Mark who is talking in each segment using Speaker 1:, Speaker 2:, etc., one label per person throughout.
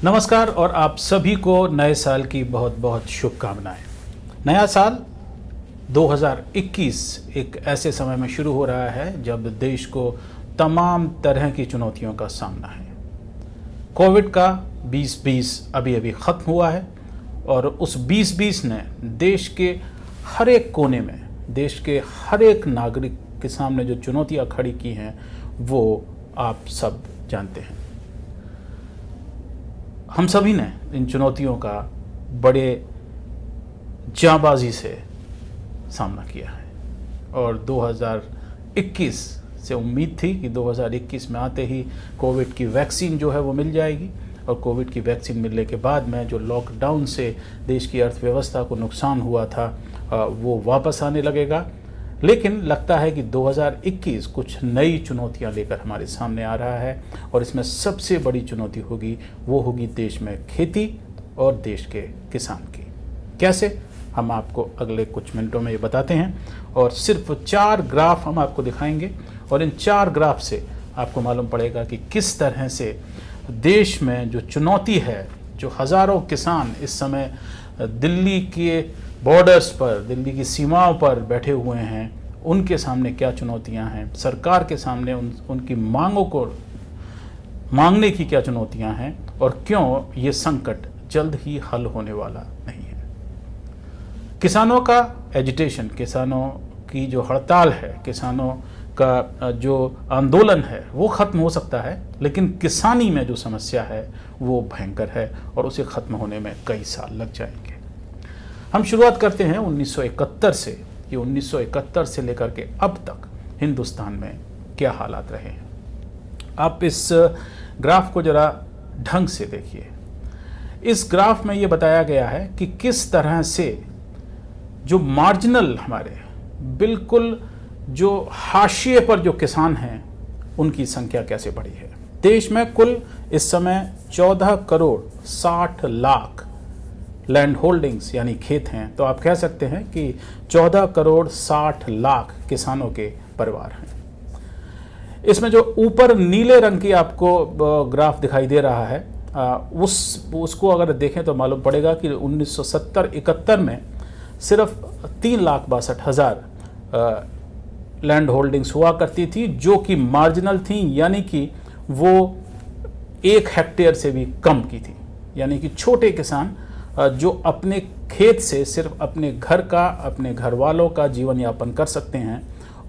Speaker 1: नमस्कार और आप सभी को नए साल की बहुत बहुत शुभकामनाएं। नया साल 2021 एक ऐसे समय में शुरू हो रहा है जब देश को तमाम तरह की चुनौतियों का सामना है। कोविड का 2020 अभी अभी ख़त्म हुआ है और उस 2020 ने देश के हर एक कोने में, देश के हर एक नागरिक के सामने जो चुनौतियां खड़ी की हैं वो आप सब जानते हैं। हम सभी ने इन चुनौतियों का बड़े जांबाजी से सामना किया है और 2021 से उम्मीद थी कि 2021 में आते ही कोविड की वैक्सीन जो है वो मिल जाएगी और कोविड की वैक्सीन मिलने के बाद में जो लॉकडाउन से देश की अर्थव्यवस्था को नुकसान हुआ था वो वापस आने लगेगा। लेकिन लगता है कि 2021 कुछ नई चुनौतियां लेकर हमारे सामने आ रहा है और इसमें सबसे बड़ी चुनौती होगी वो होगी देश में खेती और देश के किसान की। कैसे, हम आपको अगले कुछ मिनटों में ये बताते हैं और सिर्फ 4 ग्राफ हम आपको दिखाएंगे और इन 4 ग्राफ से आपको मालूम पड़ेगा कि किस तरह से देश में जो चुनौती है, जो हज़ारों किसान इस समय दिल्ली के बॉर्डर्स पर, दिल्ली की सीमाओं पर बैठे हुए हैं, उनके सामने क्या चुनौतियां हैं, सरकार के सामने उनकी मांगों को मांगने की क्या चुनौतियां हैं और क्यों ये संकट जल्द ही हल होने वाला नहीं है। किसानों का एजिटेशन, किसानों की जो हड़ताल है, किसानों का जो आंदोलन है वो ख़त्म हो सकता है, लेकिन किसानी में जो समस्या है वो भयंकर है और उसे ख़त्म होने में कई साल लग जाएंगे। हम शुरुआत करते हैं 1971 से कि 1971 से लेकर के अब तक हिंदुस्तान में क्या हालात रहे हैं। आप इस ग्राफ को ज़रा ढंग से देखिए। इस ग्राफ में ये बताया गया है कि किस तरह से जो मार्जिनल, हमारे बिल्कुल जो हाशिए पर जो किसान हैं, उनकी संख्या कैसे बढ़ी है। देश में कुल इस समय 14 करोड़ 60 लाख लैंड होल्डिंग्स यानी खेत हैं, तो आप कह सकते हैं कि 14 करोड़ 60 लाख किसानों के परिवार हैं। इसमें जो ऊपर नीले रंग की आपको ग्राफ दिखाई दे रहा है, उसको अगर देखें तो मालूम पड़ेगा कि 1970-71 में सिर्फ 3,62,000 लैंड होल्डिंग्स हुआ करती थी, जो कि मार्जिनल थी, यानी कि वो 1 हेक्टेयर से भी कम की थी। यानी कि छोटे किसान जो अपने खेत से सिर्फ अपने घर का, अपने घर वालों का जीवन यापन कर सकते हैं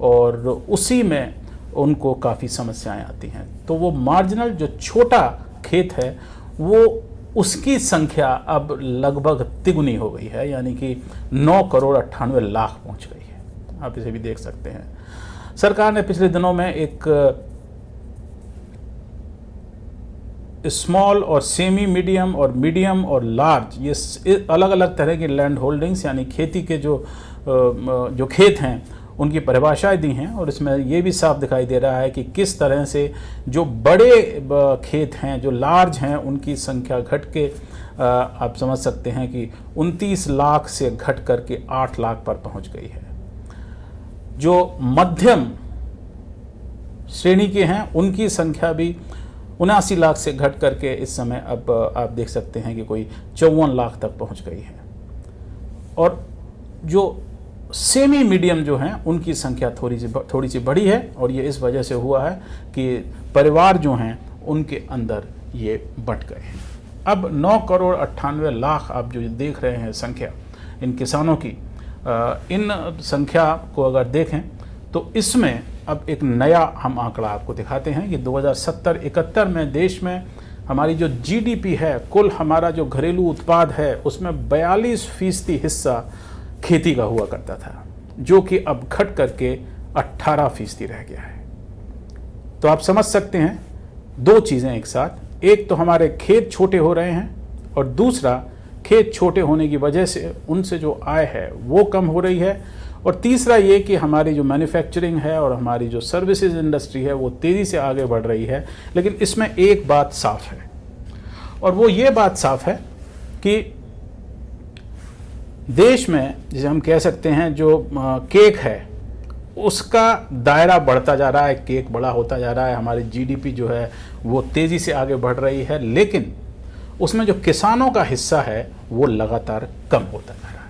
Speaker 1: और उसी में उनको काफ़ी समस्याएं आती हैं। तो वो मार्जिनल जो छोटा खेत है वो, उसकी संख्या अब लगभग तिगुनी हो गई है, यानी कि 9 करोड़ 98 लाख पहुंच गई है। आप इसे भी देख सकते हैं। सरकार ने पिछले दिनों में एक स्मॉल और सेमी मीडियम और मीडियम और लार्ज, ये अलग अलग तरह की लैंड होल्डिंग्स यानी खेती के जो खेत हैं उनकी परिभाषाएं दी हैं और इसमें ये भी साफ दिखाई दे रहा है कि किस तरह से जो बड़े खेत हैं, जो लार्ज हैं, उनकी संख्या घट के आप समझ सकते हैं कि 29 लाख से घट करके 8 लाख पर पहुंच गई है। जो मध्यम श्रेणी के हैं उनकी संख्या भी 79 लाख से घट करके इस समय अब आप देख सकते हैं कि कोई 54 लाख तक पहुंच गई है। और जो सेमी मीडियम जो हैं उनकी संख्या थोड़ी सी बढ़ी है और ये इस वजह से हुआ है कि परिवार जो हैं उनके अंदर ये बंट गए हैं। अब 9 करोड़ 98 लाख आप जो देख रहे हैं संख्या इन किसानों की, इन संख्या को अगर देखें तो इसमें अब एक नया हम आंकड़ा आपको दिखाते हैं कि 2070-71 में देश में हमारी जो जीडीपी है, कुल हमारा जो घरेलू उत्पाद है, उसमें 42% हिस्सा खेती का हुआ करता था, जो कि अब घट करके 18% रह गया है। तो आप समझ सकते हैं 2 चीज़ें एक साथ, एक तो हमारे खेत छोटे हो रहे हैं और दूसरा खेत छोटे होने की वजह से उनसे जो आय है वो कम हो रही है, और तीसरा ये कि हमारी जो मैन्युफैक्चरिंग है और हमारी जो सर्विसेज इंडस्ट्री है वो तेज़ी से आगे बढ़ रही है। लेकिन इसमें एक बात साफ है और वो ये बात साफ है कि देश में, जिसे हम कह सकते हैं, जो केक है उसका दायरा बढ़ता जा रहा है, केक बड़ा होता जा रहा है, हमारी जीडीपी जो है वो तेज़ी से आगे बढ़ रही है, लेकिन उसमें जो किसानों का हिस्सा है वो लगातार कम होता जा रहा है।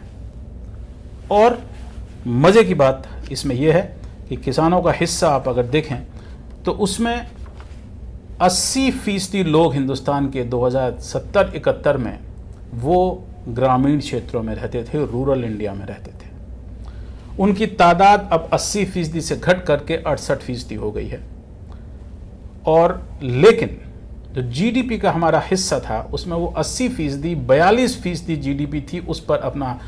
Speaker 1: और मज़े की बात इसमें यह है कि किसानों का हिस्सा आप अगर देखें तो उसमें 80% लोग हिंदुस्तान के 2070-71 में वो ग्रामीण क्षेत्रों में रहते थे, रूरल इंडिया में रहते थे। उनकी तादाद अब 80% से घट करके 68% हो गई है। और लेकिन जो जीडीपी का हमारा हिस्सा था उसमें वो 80%, 42% जीडीपी थी, उस पर अपना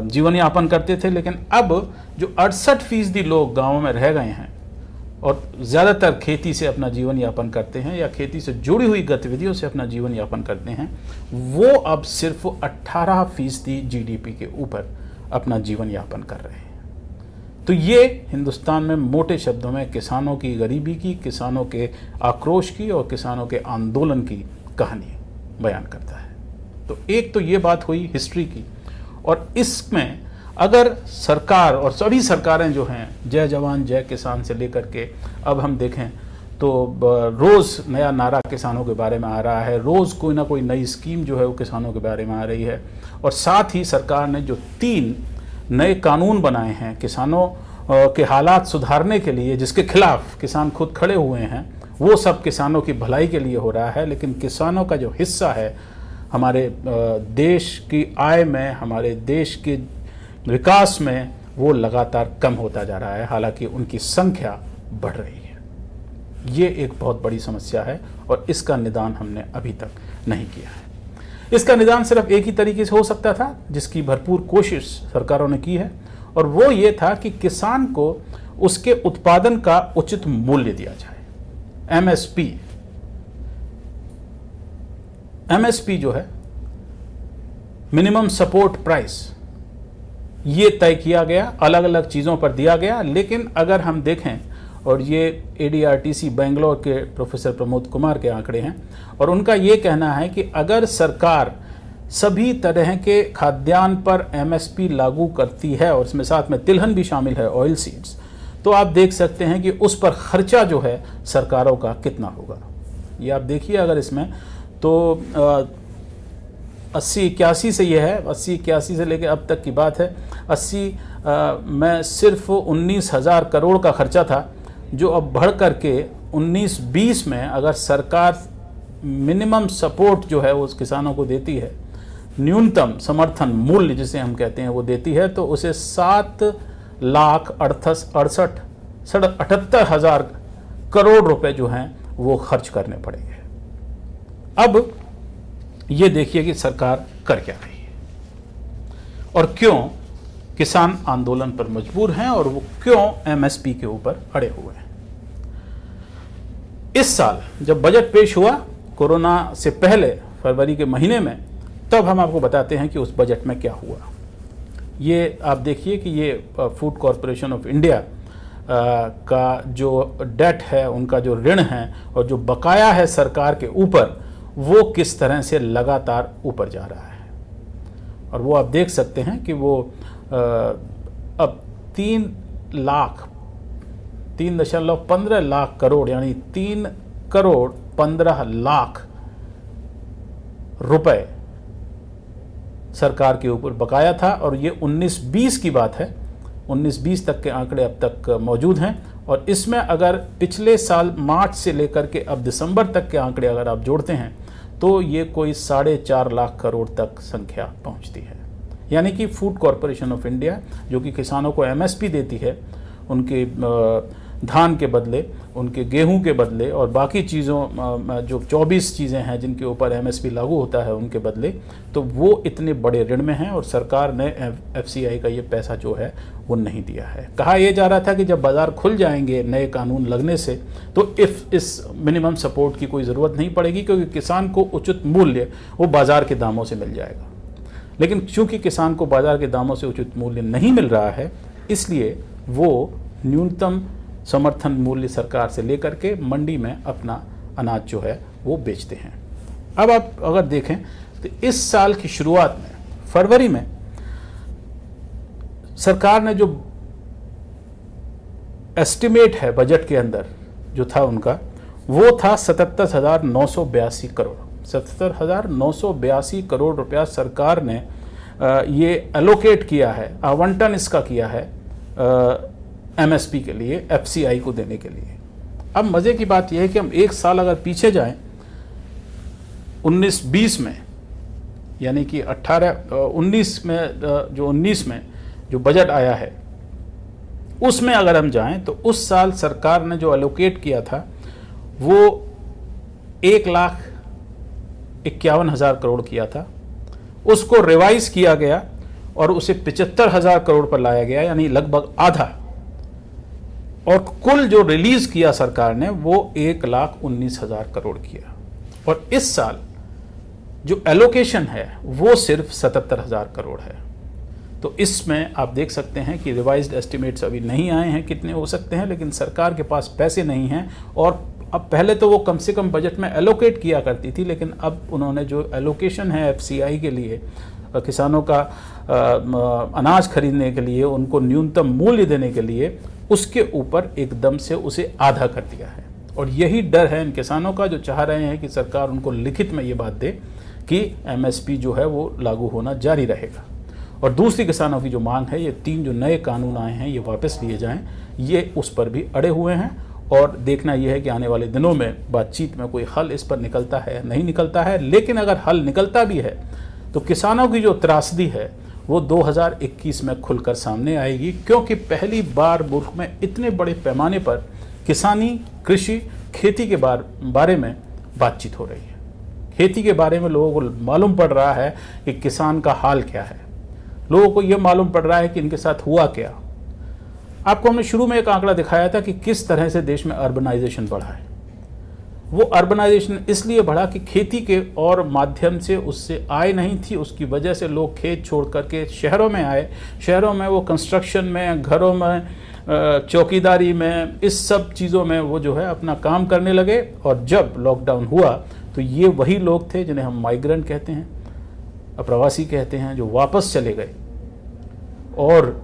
Speaker 1: जीवन यापन करते थे। लेकिन अब जो 68% लोग गाँवों में रह गए हैं और ज़्यादातर खेती से अपना जीवन यापन करते हैं या खेती से जुड़ी हुई गतिविधियों से अपना जीवन यापन करते हैं, वो अब सिर्फ 18% जीडीपी के ऊपर अपना जीवन यापन कर रहे हैं। तो ये हिंदुस्तान में मोटे शब्दों में किसानों की गरीबी की, किसानों के आक्रोश की और किसानों के आंदोलन की कहानी बयान करता है। तो एक तो ये बात हुई हिस्ट्री की, और इसमें अगर सरकार और सभी सरकारें जो हैं, जय जवान जय किसान से लेकर के अब हम देखें तो रोज़ नया नारा किसानों के बारे में आ रहा है, रोज़ कोई ना कोई नई स्कीम जो है वो किसानों के बारे में आ रही है। और साथ ही सरकार ने जो 3 नए कानून बनाए हैं किसानों के हालात सुधारने के लिए, जिसके खिलाफ किसान खुद खड़े हुए हैं, वो सब किसानों की भलाई के लिए हो रहा है। लेकिन किसानों का जो हिस्सा है हमारे देश की आय में, हमारे देश के विकास में, वो लगातार कम होता जा रहा है, हालांकि उनकी संख्या बढ़ रही है। ये एक बहुत बड़ी समस्या है और इसका निदान हमने अभी तक नहीं किया है। इसका निदान सिर्फ एक ही तरीके से हो सकता था, जिसकी भरपूर कोशिश सरकारों ने की है, और वो ये था कि किसान को उसके उत्पादन का उचित मूल्य दिया जाए। एमएसपी जो है, मिनिमम सपोर्ट प्राइस, ये तय किया गया, अलग अलग चीज़ों पर दिया गया। लेकिन अगर हम देखें, और ये ADRTC बेंगलोर के प्रोफेसर प्रमोद कुमार के आंकड़े हैं, और उनका ये कहना है कि अगर सरकार सभी तरह के खाद्यान्न पर MSP लागू करती है, और इसमें साथ में तिलहन भी शामिल है, ऑयल सीड्स, तो आप देख सकते हैं कि उस पर खर्चा जो है सरकारों का कितना होगा। ये आप देखिए, अगर इसमें तो 80-81 से ये है, 80-81 से लेकर अब तक की बात है, 80 में सिर्फ 19,000 करोड़ का खर्चा था, जो अब बढ़ करके 19-20 में अगर सरकार मिनिमम सपोर्ट जो है वो किसानों को देती है, न्यूनतम समर्थन मूल्य जिसे हम कहते हैं वो देती है, तो उसे 7,68,000 करोड़ रुपए जो हैं वो खर्च करने पड़ेंगे। अब ये देखिए कि सरकार कर क्या रही है और क्यों किसान आंदोलन पर मजबूर हैं, और वो क्यों MSP के ऊपर अड़े हुए हैं। इस साल जब बजट पेश हुआ कोरोना से पहले फरवरी के महीने में, तब हम आपको बताते हैं कि उस बजट में क्या हुआ। ये आप देखिए कि ये फूड कॉरपोरेशन ऑफ इंडिया का जो डेट है, उनका जो ऋण है और जो बकाया है सरकार के ऊपर, वो किस तरह से लगातार ऊपर जा रहा है। और वो आप देख सकते हैं कि वो अब 3.15 लाख करोड़, यानी 3,15,00,000 रुपए सरकार के ऊपर बकाया था। और ये 19-20 की बात है, 19-20 तक के आंकड़े अब तक मौजूद हैं। और इसमें अगर पिछले साल मार्च से लेकर के अब दिसंबर तक के आंकड़े अगर आप जोड़ते हैं, तो ये कोई 4.5 लाख करोड़ तक संख्या पहुंचती है। यानी कि फूड कॉरपोरेशन ऑफ इंडिया, जो कि किसानों को MSP देती है, उनके धान के बदले, उनके गेहूं के बदले और बाकी चीज़ों, जो 24 चीज़ें हैं जिनके ऊपर MSP लागू होता है, उनके बदले, तो वो इतने बड़े ऋण में हैं और सरकार ने FCI का ये पैसा जो है वो नहीं दिया है। कहा यह जा रहा था कि जब बाज़ार खुल जाएंगे नए कानून लगने से, तो इस मिनिमम सपोर्ट की कोई ज़रूरत नहीं पड़ेगी, क्योंकि किसान को उचित मूल्य वो बाज़ार के दामों से मिल जाएगा। लेकिन चूँकि किसान को बाज़ार के दामों से उचित मूल्य नहीं मिल रहा है, इसलिए वो न्यूनतम समर्थन मूल्य सरकार से लेकर के मंडी में अपना अनाज जो है वो बेचते हैं। अब आप अगर देखें तो इस साल की शुरुआत में फरवरी में सरकार ने जो एस्टिमेट है बजट के अंदर जो था उनका, वो था 77,982 करोड़ 77,982 करोड़ रुपया सरकार ने ये एलोकेट किया है, आवंटन इसका किया है एमएसपी के लिए, एफसीआई को देने के लिए। अब मज़े की बात यह है कि हम एक साल अगर पीछे जाएं 19-20 में, यानी कि 19 में जो बजट आया है उसमें अगर हम जाएं तो उस साल सरकार ने जो एलोकेट किया था वो 1,51,000 करोड़ किया था। उसको रिवाइज किया गया और उसे 75,000 करोड़ पर लाया गया, यानी लगभग आधा। और कुल जो रिलीज किया सरकार ने वो 1,19,000 करोड़ किया। और इस साल जो एलोकेशन है वो सिर्फ 77,000 करोड़ है। तो इसमें आप देख सकते हैं कि रिवाइज्ड एस्टिमेट्स अभी नहीं आए हैं कितने हो सकते हैं, लेकिन सरकार के पास पैसे नहीं हैं। और अब पहले तो वो कम से कम बजट में एलोकेट किया करती थी, लेकिन अब उन्होंने जो एलोकेशन है एफसीआई के लिए, किसानों का अनाज खरीदने के लिए, उनको न्यूनतम मूल्य देने के लिए, उसके ऊपर एकदम से उसे आधा कर दिया है। और यही डर है इन किसानों का, जो चाह रहे हैं कि सरकार उनको लिखित में ये बात दे कि एमएसपी जो है वो लागू होना जारी रहेगा। और दूसरी किसानों की जो मांग है, ये 3 जो नए कानून आए हैं ये वापस लिए जाएं, ये उस पर भी अड़े हुए हैं। और देखना यह है कि आने वाले दिनों में बातचीत में कोई हल इस पर निकलता है या नहीं निकलता है। लेकिन अगर हल निकलता भी है तो किसानों की जो त्रासदी है वो 2021 में खुलकर सामने आएगी, क्योंकि पहली बार मुल्क में इतने बड़े पैमाने पर किसानी, कृषि, खेती के बारे में बातचीत हो रही है। खेती के बारे में लोगों को मालूम पड़ रहा है कि किसान का हाल क्या है, लोगों को यह मालूम पड़ रहा है कि इनके साथ हुआ क्या। आपको हमने शुरू में एक आंकड़ा दिखाया था कि किस तरह से देश में अर्बनाइजेशन बढ़ा है। वो अर्बनाइजेशन इसलिए बढ़ा कि खेती के और माध्यम से उससे आय नहीं थी, उसकी वजह से लोग खेत छोड़ करके शहरों में आए। शहरों में वो कंस्ट्रक्शन में, घरों में, चौकीदारी में, इस सब चीज़ों में वो जो है अपना काम करने लगे। और जब लॉकडाउन हुआ तो ये वही लोग थे जिन्हें हम माइग्रेंट कहते हैं, अप्रवासी कहते हैं, जो वापस चले गए और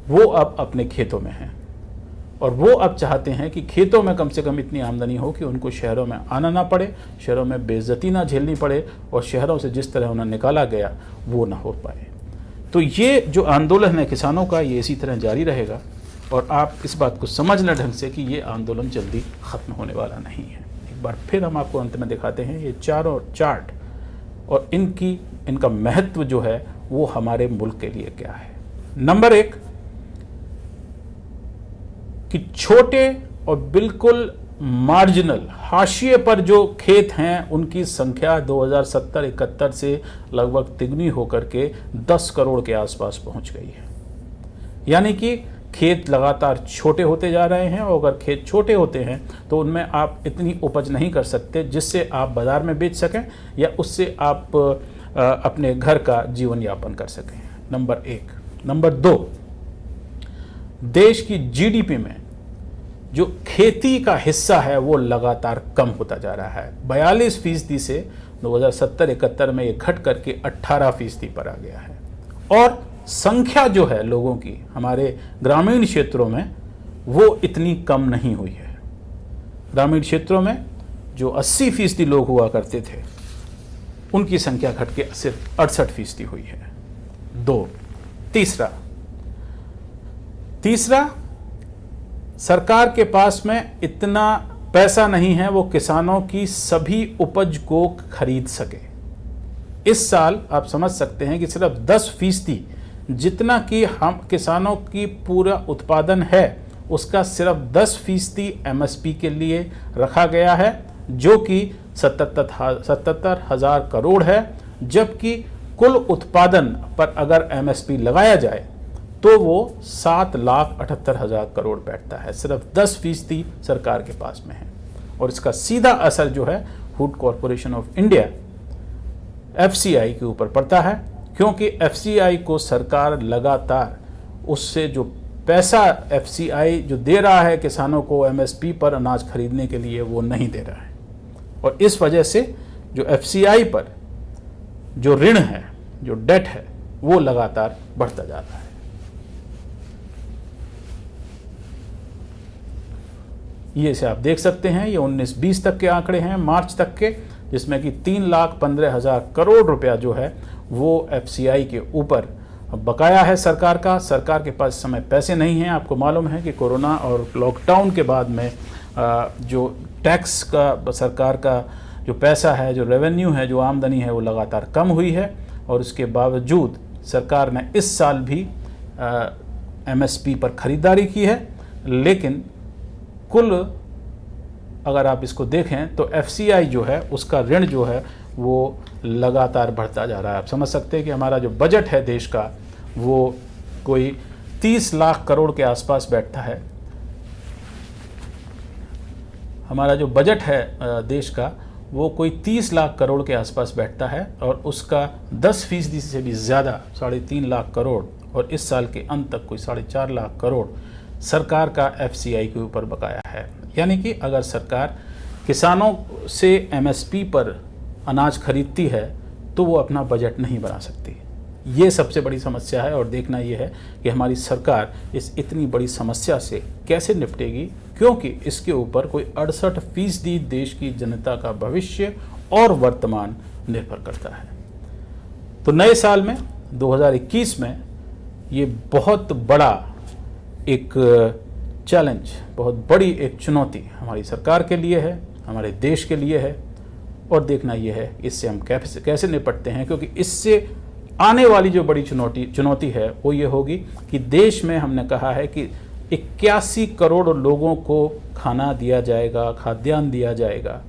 Speaker 1: वो अब अपने खेतों में हैं। और वो अब चाहते हैं कि खेतों में कम से कम इतनी आमदनी हो कि उनको शहरों में आना ना पड़े, शहरों में बेइज्जती ना झेलनी पड़े, और शहरों से जिस तरह उन्हें निकाला गया वो ना हो पाए। तो ये जो आंदोलन है किसानों का, ये इसी तरह जारी रहेगा। और आप इस बात को समझ लें ढंग से कि ये आंदोलन जल्दी ख़त्म होने वाला नहीं है। एक बार फिर हम आपको अंत में दिखाते हैं ये चारों चार्ट और इनका महत्व जो है वो हमारे मुल्क के लिए क्या है। नंबर 1 कि छोटे और बिल्कुल मार्जिनल हाशिए पर जो खेत हैं उनकी संख्या 2070-71 से लगभग तिगुनी होकर के 10 करोड़ के आसपास पहुंच गई है। यानी कि खेत लगातार छोटे होते जा रहे हैं, और अगर खेत छोटे होते हैं तो उनमें आप इतनी उपज नहीं कर सकते जिससे आप बाज़ार में बेच सकें या उससे आप अपने घर का जीवन यापन कर सकें। नंबर 1। नंबर 2, देश की जीडीपी में जो खेती का हिस्सा है वो लगातार कम होता जा रहा है। 42% से 2070-71 में ये घट करके 18% पर आ गया है। और संख्या जो है लोगों की हमारे ग्रामीण क्षेत्रों में वो इतनी कम नहीं हुई है। ग्रामीण क्षेत्रों में जो 80% लोग हुआ करते थे उनकी संख्या घट के सिर्फ 68% हुई है। 2। तीसरा, सरकार के पास में इतना पैसा नहीं है वो किसानों की सभी उपज को खरीद सके। इस साल आप समझ सकते हैं कि सिर्फ 10% जितना कि हम किसानों की पूरा उत्पादन है उसका सिर्फ 10% एमएसपी के लिए रखा गया है, जो कि 77,000 करोड़ है। जबकि कुल उत्पादन पर अगर एमएसपी लगाया जाए तो वो 7,78,000 करोड़ बैठता है। सिर्फ 10% सरकार के पास में है। और इसका सीधा असर जो है food corporation of India FCI के ऊपर पड़ता है, क्योंकि एफसीआई को सरकार लगातार उससे जो पैसा एफसीआई जो दे रहा है किसानों को एमएसपी पर अनाज खरीदने के लिए वो नहीं दे रहा है। और इस वजह से जो एफसीआई पर जो ऋण है, जो डेट है, वो लगातार बढ़ता जा रहा है। ये से आप देख सकते हैं, ये 19-20 तक के आंकड़े हैं, मार्च तक के, जिसमें कि 3,15,000 करोड़ रुपया जो है वो FCI के ऊपर बकाया है सरकार का। सरकार के पास इस समय पैसे नहीं हैं। आपको मालूम है कि कोरोना और लॉकडाउन के बाद में जो टैक्स का सरकार का जो पैसा है, जो रेवेन्यू है, जो आमदनी है, वो लगातार कम हुई है। और उसके बावजूद सरकार ने इस साल भी MSP पर खरीदारी की है, लेकिन कुल अगर आप इसको देखें तो FCI जो है उसका ऋण जो है वो लगातार बढ़ता जा रहा है। आप समझ सकते हैं कि हमारा जो बजट है देश का वो कोई 30 लाख करोड़ के आसपास बैठता है। हमारा जो बजट है देश का वो कोई 30 लाख करोड़ के आसपास बैठता है और उसका 10% से भी ज़्यादा 3.5 लाख करोड़ और इस साल के अंत तक कोई 4.5 लाख करोड़ सरकार का FCI के ऊपर बकाया है। यानी कि अगर सरकार किसानों से MSP पर अनाज खरीदती है तो वो अपना बजट नहीं बना सकती। ये सबसे बड़ी समस्या है और देखना ये है कि हमारी सरकार इस इतनी बड़ी समस्या से कैसे निपटेगी, क्योंकि इसके ऊपर कोई 68% देश की जनता का भविष्य और वर्तमान निर्भर करता है। तो नए साल में 2021 में ये बहुत बड़ा एक चैलेंज, बहुत बड़ी एक चुनौती हमारी सरकार के लिए है, हमारे देश के लिए है। और देखना ये है इससे हम कैसे निपटते हैं, क्योंकि इससे आने वाली जो बड़ी चुनौती है वो ये होगी कि देश में हमने कहा है कि 81 करोड़ लोगों को खाना दिया जाएगा, खाद्यान्न दिया जाएगा,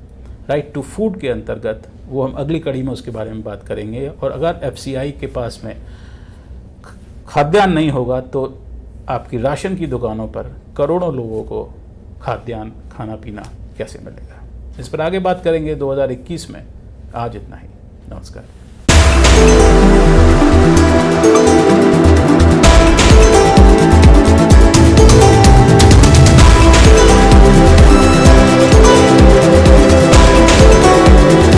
Speaker 1: राइट टू फूड के अंतर्गत। वो हम अगली कड़ी में उसके बारे में बात करेंगे। और अगर FCI के पास में खाद्यान्न नहीं होगा तो आपकी राशन की दुकानों पर करोड़ों लोगों को खाद्यान्न, खाना पीना कैसे मिलेगा, इस पर आगे बात करेंगे 2021 में। आज इतना ही, नमस्कार।